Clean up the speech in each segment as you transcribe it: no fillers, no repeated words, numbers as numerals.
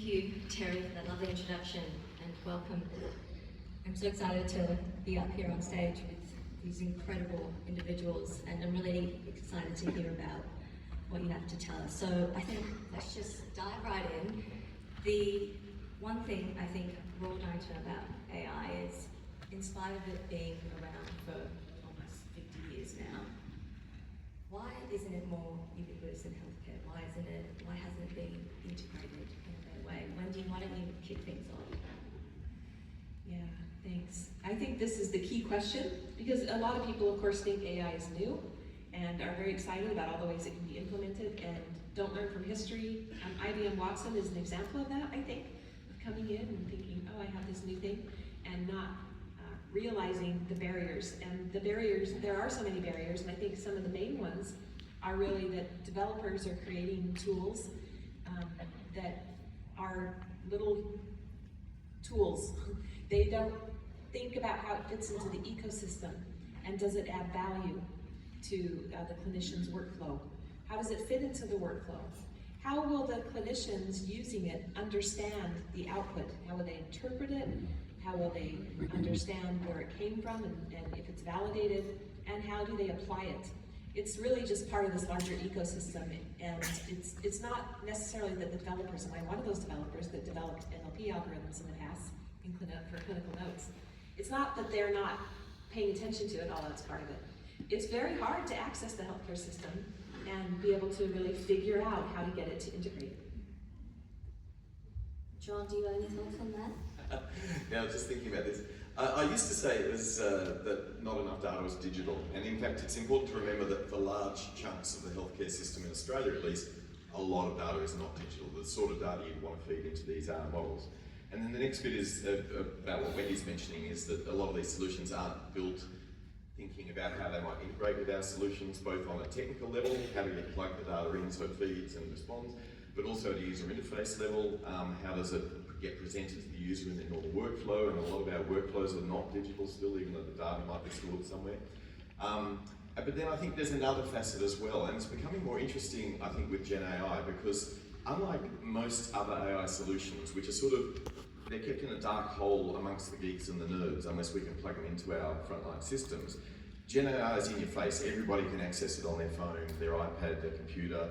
Thank you, Terry, for that lovely introduction and welcome. I'm so excited to be up here on stage with these incredible individuals, and I'm really excited to hear about what you have to tell us. So I think let's just dive right in. The one thing I think we're all going to know about AI is, in spite of it being around for almost 50 years now, why isn't it more ubiquitous in healthcare? Why hasn't it been integrated in a better way? Wendy, why don't you kick things off? Yeah, thanks. I think this is the key question, because a lot of people, of course, think AI is new and are very excited about all the ways it can be implemented and don't learn from history. IBM Watson is an example of that, I think, of coming in and thinking, oh, I have this new thing, and not realizing the barriers. And the barriers, there are so many barriers, and I think some of the main ones are really that developers are creating tools that are little tools. They don't think about how it fits into the ecosystem, and does it add value to the clinician's workflow? How does it fit into the workflow? How will the clinicians using it understand the output? How will they interpret it? How will they understand where it came from and if it's validated? And how do they apply it? It's really just part of this larger ecosystem, and it's not necessarily that the developers, and I'm one of those developers that developed NLP algorithms in the past for clinical notes. It's not that they're not paying attention to it, although that's part of it. It's very hard to access the healthcare system and be able to really figure out how to get it to integrate. John, do you have any thoughts on that? Yeah, I was just thinking about this. I used to say it was that not enough data was digital, and in fact it's important to remember that for large chunks of the healthcare system in Australia at least, a lot of data is not digital, the sort of data you'd want to feed into these models. And then the next bit is about what Wendy's mentioning, is that a lot of these solutions aren't built thinking about how they might integrate with our solutions, both on a technical level, how do you plug the data in so it feeds and responds, but also at a user interface level, how does it get presented to the user in their normal workflow, and a lot of our workflows are not digital still, even though the data might be stored somewhere. But then I think there's another facet as well, and it's becoming more interesting, I think, with Gen AI, because unlike most other AI solutions, which are sort of, they're kept in a dark hole amongst the geeks and the nerds, unless we can plug them into our frontline systems. Gen AI is in your face. Everybody can access it on their phone, their iPad, their computer.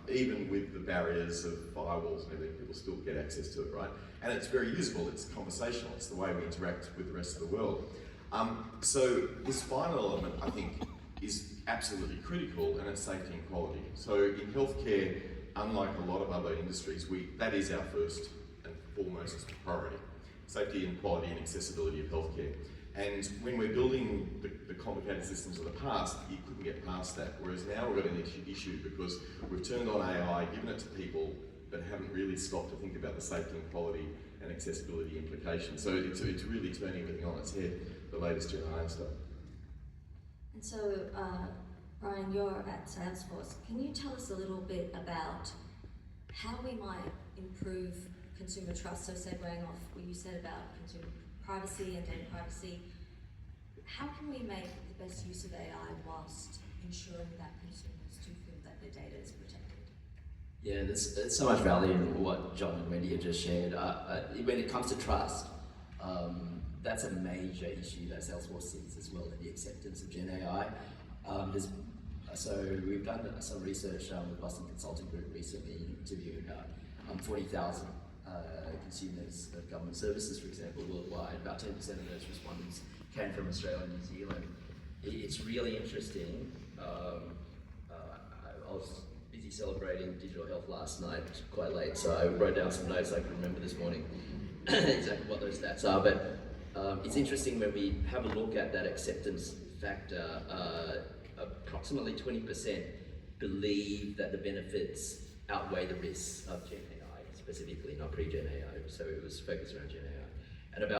Even with the barriers of firewalls and everything, people still get access to it, right? And it's very usable, it's conversational, it's the way we interact with the rest of the world. So this final element, I think, is absolutely critical, and it's safety and quality. So in healthcare, unlike a lot of other industries, that is our first and foremost priority. Safety and quality and accessibility of healthcare. And when we're building the complicated systems of the past, you couldn't get past that. Whereas now we've got an issue because we've turned on AI, given it to people, but haven't really stopped to think about the safety and quality and accessibility implications. So it's really turning everything on its head, the latest Gen AI stuff. And so, Ryan, you're at Salesforce. Can you tell us a little bit about how we might improve consumer trust? So segueing off what you said about consumer privacy and data privacy, how can we make the best use of AI whilst ensuring that consumers do feel that their data is protected? Yeah, there's so much value in what John and Wendy have just shared. When it comes to trust, that's a major issue that Salesforce sees as well, in the acceptance of Gen AI. So we've done some research with Boston Consulting Group recently, interviewing about 40,000 consumers of government services, for example, worldwide. About 10% of those respondents came from Australia and New Zealand. It's really interesting. I was busy celebrating digital health last night, quite late, so I wrote down some notes I can remember this morning exactly what those stats are. But it's interesting when we have a look at that acceptance factor, approximately 20% believe that the benefits outweigh the risks of Gen AI, specifically, not pre-Gen AI, so it was focused around Gen AI. And about